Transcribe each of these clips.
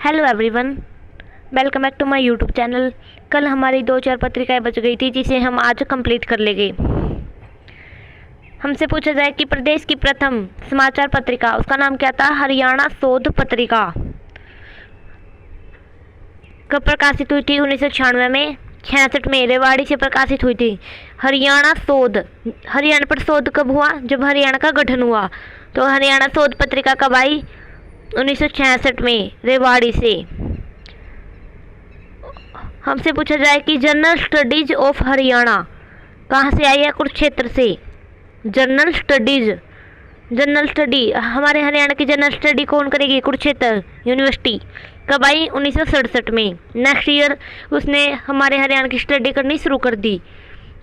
Hello everyone, welcome back to my YouTube channel. कल हमारी 2-4 पत्रिकाएं बच गई थी जिसे हम आज कंप्लीट कर लेंगे। हमसे पूछा जाए कि प्रदेश की प्रथम समाचार पत्रिका, उसका नाम क्या था? हरियाणा शोध पत्रिका। कब प्रकाशित हुई थी? 1996 में। 66 में रेवाड़ी से प्रकाशित हुई थी। हरियाणा शोध, हरियाणा पर शोध कब हुआ? जब हरियाणा का गठन हुआ। तो हरियाणा शोध पत्रिका कब आई? 1966 में रेवाड़ी से। हमसे पूछा जाए कि जनरल स्टडीज ऑफ हरियाणा कहाँ से आई है? कुरुक्षेत्र से। जनरल स्टडीज, जनरल स्टडी, हमारे हरियाणा की जनरल स्टडी कौन करेगी? कुरुक्षेत्र यूनिवर्सिटी। कब आई? 1967 में। नेक्स्ट ईयर उसने हमारे हरियाणा की स्टडी करनी शुरू कर दी।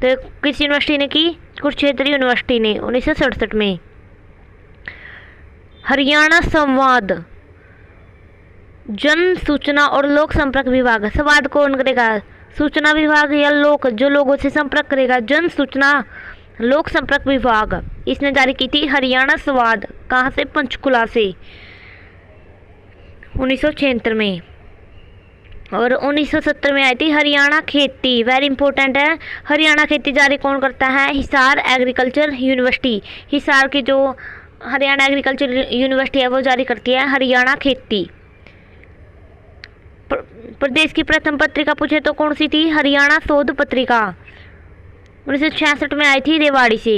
तो किस यूनिवर्सिटी ने की? कुरुक्षेत्र यूनिवर्सिटी ने 1967 में। हरियाणा संवाद, जन सूचना और लोक संपर्क विभाग। संवाद कौन करेगा? सूचना विभाग या लोक, जो लोगों से संपर्क करेगा। जन सूचना लोक संपर्क विभाग, इसने जारी की थी हरियाणा संवाद। कहाँ से? पंचकुला से 1976 में। और 1970 में आई थी हरियाणा खेती। वेरी इंपॉर्टेंट है। हरियाणा खेती जारी कौन करता है? Hisar agriculture university. हिसार की जो हरियाणा एग्रीकल्चर यूनिवर्सिटी है वो जारी करती है हरियाणा खेती। प्रदेश की प्रथम पत्रिका पूछे तो कौन सी थी? हरियाणा शोध पत्रिका। 1966 में आई थी रेवाड़ी से।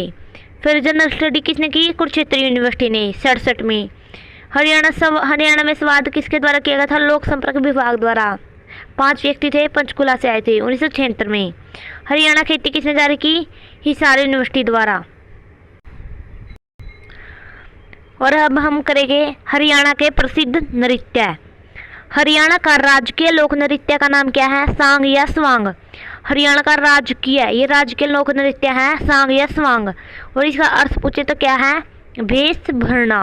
फिर जनरल स्टडी किसने की? कुरुक्षेत्र यूनिवर्सिटी ने 67 में। हरियाणा में संवाद किसके द्वारा किया गया था? लोक संपर्क विभाग द्वारा। 5 व्यक्ति थे, पंचकुला से आए थे 1976 में। हरियाणा खेती किसने जारी की? हिसार यूनिवर्सिटी द्वारा। और अब हम करेंगे हरियाणा के प्रसिद्ध नृत्य। हरियाणा का राजकीय लोक नृत्य का नाम क्या है? सांग या स्वांग। हरियाणा का राजकीय, ये राजकीय लोक नृत्य है सांग या स्वांग। और इसका अर्थ पूछे तो क्या है? भेष भरना।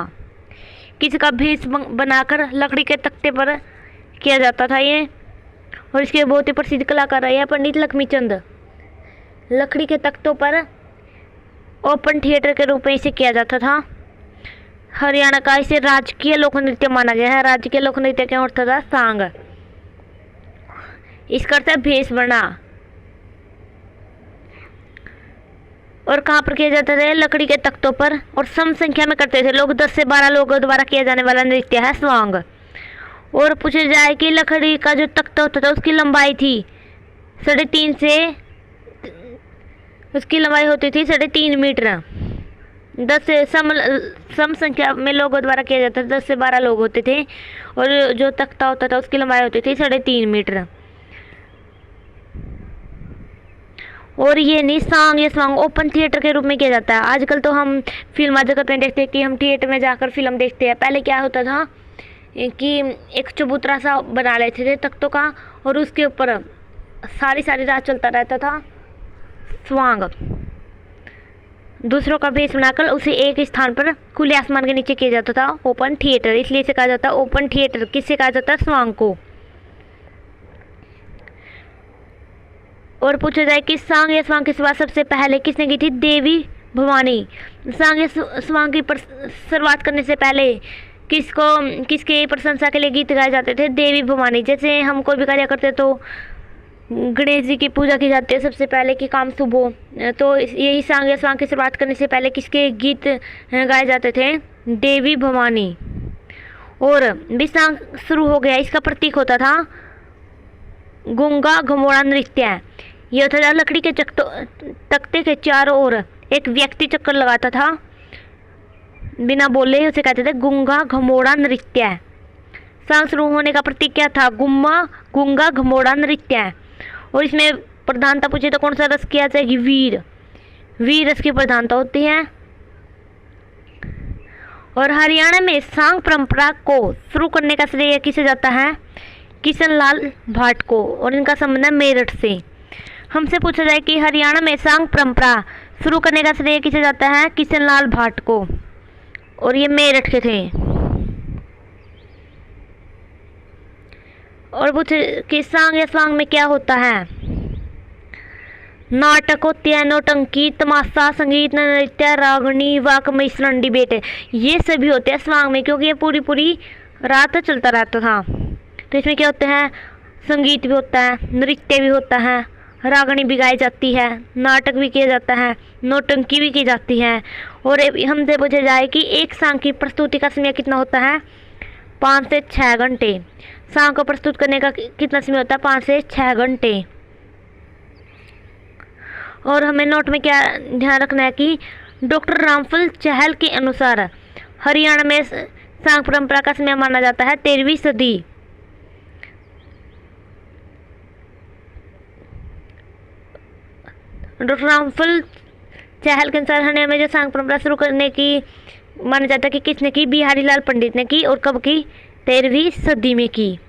किसका भेष बनाकर लकड़ी के तख्ते पर किया जाता था ये। और इसके बहुत ही प्रसिद्ध कलाकार है पंडित लक्ष्मीचंद। लकड़ी के तख्तों पर ओपन थिएटर के रूप में इसे किया जाता था। हरियाणा का इसे राजकीय लोक नृत्य माना गया है। राजकीय लोक नृत्य क्या होता था? सांग। इसका अर्थ है भेष बना। और कहाँ पर किया जाता था? लकड़ी के तख्तों पर। और सम संख्या में करते थे लोग। 10 से 12 लोगों द्वारा किया जाने वाला नृत्य है स्वांग। और पूछा जाए कि लकड़ी का जो तख्ता होता था उसकी लंबाई थी 3.5 से, उसकी लंबाई होती थी 3.5 मीटर। 10 से सम संख्या में लोगों द्वारा किया जाता था। 10 से 12 लोग होते थे। और जो तख्ता होता था उसकी लंबाई होती थी 3.5 मीटर। और ये नहीं, सांग या स्वांग ओपन थिएटर के रूप में किया जाता है। आजकल तो हम फिल्म जगत में देखते हैं कि हम थिएटर में जाकर फिल्म देखते हैं। पहले क्या होता था कि एक चबूतरा सा बना लेते थे तख्तों का और उसके ऊपर सारी रात चलता रहता था स्वांग। दूसरों का भेष बनाकर उसे एक स्थान पर खुले आसमान के नीचे किया जाता था ओपन थिएटर। इसलिए इसे कहा जाता है ओपन थिएटर। किससे कहा जाता है? स्वांग को। और पूछा जाए कि सांग या स्वांग की शुरुआत सबसे पहले किसने की थी? देवी भवानी। सांग या स्वांग की शुरुआत करने से पहले किसके प्रशंसा के लिए गीत गाए जाते थे? देवी भवानी। जैसे हम कोई भी कार्य करते तो गणेश जी की पूजा की जाती है सबसे पहले कि काम शुभ हो। तो यही सांग या स्वांग की शुरुआत करने से पहले किसके गीत गाए जाते थे? देवी भवानी। और भी सांग शुरू हो गया, इसका प्रतीक होता था गूंगा घमोड़ा नृत्य। यह होता था लकड़ी के तख्ते के चारों ओर एक व्यक्ति चक्कर लगाता था बिना बोले, उसे कहते थे गूंगा घमोड़ा नृत्य। सांग शुरू होने का प्रतीक क्या था? गूंगा घमोड़ा नृत्य। और इसमें प्रधानता पूछे तो कौन सा रस किया जाएगी? वीर रस की प्रधानता होती है। और हरियाणा में सांग परंपरा को शुरू करने का श्रेय किसे जाता है? किशन लाल भाट को। और इनका संबंध है मेरठ से। हमसे पूछा जाए कि हरियाणा में सांग परंपरा शुरू करने का श्रेय किसे जाता है? किशन लाल भाट को। और ये मेरठ के थे। और पूछे कि सांग या स्वांग में क्या होता है? नाटक होती है, नौटंकी, तमाशा, संगीत, नृत्य, रागनी, वाक मिश्रण, डिबेट, ये सभी होते हैं स्वांग में। क्योंकि ये पूरी रात चलता रहता था। तो इसमें क्या होता है, संगीत भी होता है, नृत्य भी होता है, रागनी भी गाई जाती है, नाटक भी किया जाता है, नौटंकी भी की जाती है। और हमसे पूछा जाए कि एक सांग की प्रस्तुति का समय कितना होता है, 5 से 6 घंटे। सांग को प्रस्तुत करने का कितना समय होता है, 5 से 6 घंटे। और हमें नोट में क्या ध्यान रखना है कि डॉक्टर रामफल चहल के अनुसार हरियाणा में सांग परंपरा का समय माना जाता है 13वीं सदी। डॉक्टर रामफल चहल के अनुसार हरियाणा में जो सांग परंपरा शुरू करने की माना जाता है कि किसने की, बिहारी लाल पंडित ने की। और कब की, 13वीं सदी में की।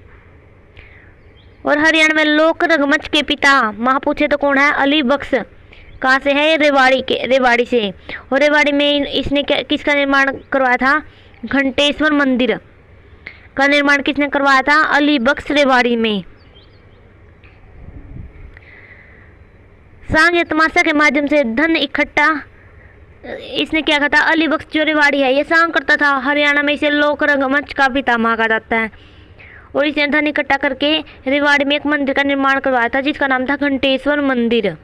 और हरियाणा में लोक रंगमंच के पिता मां पूछे तो कौन है, अली बख्श। कहाँ से है, रेवाड़ी से। और रेवाड़ी में इसने किसका निर्माण करवाया था, घंटेश्वर मंदिर का निर्माण किसने करवाया था, अली बख्श रेवाड़ी में। सांग या तमाशा के माध्यम से धन इकट्ठा इसने क्या कहा था, अली बख्श जो रेवाड़ी है ये सांग करता था। हरियाणा में इसे लोक रंगमंच का पितामह कहा जाता है। और इसने धन इकट्ठा करके रेवाड़ी में एक मंदिर का निर्माण करवाया था जिसका नाम था घंटेश्वर मंदिर।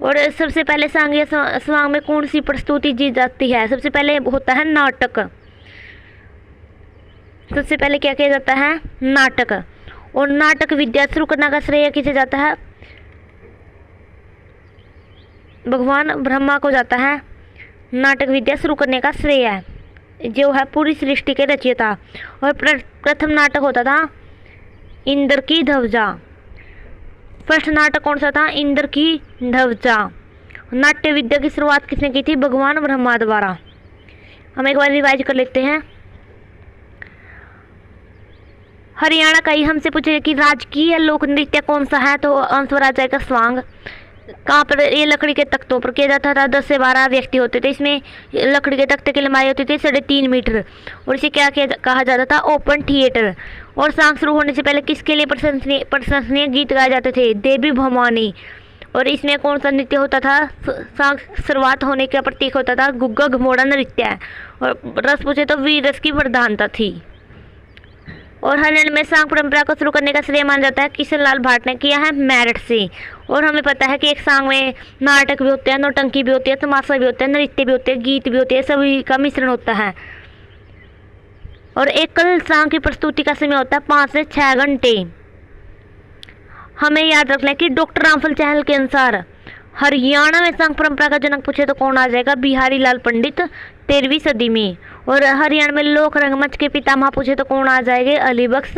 और सबसे पहले सांग या स्वांग में कौन सी प्रस्तुति दी जाती है, सबसे पहले होता है नाटक। सबसे पहले क्या किया जाता है, नाटक। और नाटक विद्या शुरू करने का श्रेय किसे जाता है, भगवान ब्रह्मा को जाता है। नाटक विद्या शुरू करने का श्रेय है जो है पूरी सृष्टि के रचयिता। और प्रथम नाटक होता था इंद्र की ध्वजा। फर्स्ट नाटक कौन सा था, इंद्र की ध्वजा। नाट्य विद्या की शुरुआत किसने की थी, भगवान ब्रह्मा द्वारा। हम एक बार रिवाइज कर लेते हैं। हरियाणा का ही हमसे पूछे कि राजकीय लोक नृत्य कौन सा है, तो आंसर आ जाएगा स्वांग। कहाँ पर, ये लकड़ी के तख्तों पर किया जाता था। 10 से 12 व्यक्ति होते थे इसमें। लकड़ी के तख्ते की लंबाई होती थी 3.5 मीटर। और इसे क्या कहा जाता था, ओपन थिएटर। और सांग शुरू होने से पहले किसके लिए प्रशंसनीय गीत गाए जाते थे, देवी भवानी। और इसमें कौन सा नृत्य होता था, सांग शुरुआत होने का प्रतीक होता था गुग्गा घमोड़ा नृत्य। और रस पूछे तो वीर रस की वरदानता थी। और हरियाणा में सांग परंपरा को शुरू करने का श्रेय माना जाता है किशन लाल भाट ने किया है, मेरठ से। और हमें पता है कि एक सांग में नाटक भी होते हैं, नौटंकी भी होती है, तमाशा भी होता है, नृत्य भी होते हैं, गीत भी होते हैं, सभी का मिश्रण होता है। और एकल सांग की प्रस्तुति का समय होता है 5 से 6 घंटे। हमें याद रखना है कि डॉक्टर रामफल चहल के अनुसार हरियाणा में सांग परंपरा का जनक पूछे तो कौन आ जाएगा, बिहारी लाल पंडित 13वीं सदी में। और हरियाणा में लोक रंगमंच के पितामह पूछे तो कौन आ जाएंगे, अली बख्श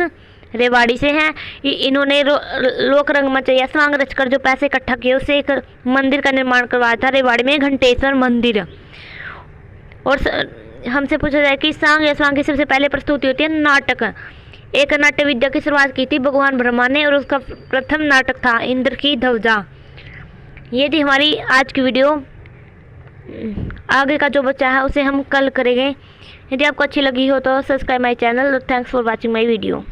रेवाड़ी से हैं। इन्होंने लोक रंगमंच या स्वांग रचकर जो पैसे इकट्ठा किए उससे एक मंदिर का निर्माण करवाया था रेवाड़ी में, घंटेश्वर मंदिर। और हमसे पूछा जाए कि सांग या स्वांग की सबसे पहले प्रस्तुति होती है नाटक। एक नाट्य विद्या की शुरुआत की थी भगवान ब्रह्मा ने। और उसका प्रथम नाटक था इंद्र की ध्वजा। ये थी हमारी आज की वीडियो। आगे का जो बच्चा है उसे हम कल करेंगे। यदि आपको अच्छी लगी हो तो subscribe my channel. Thanks for watching my video.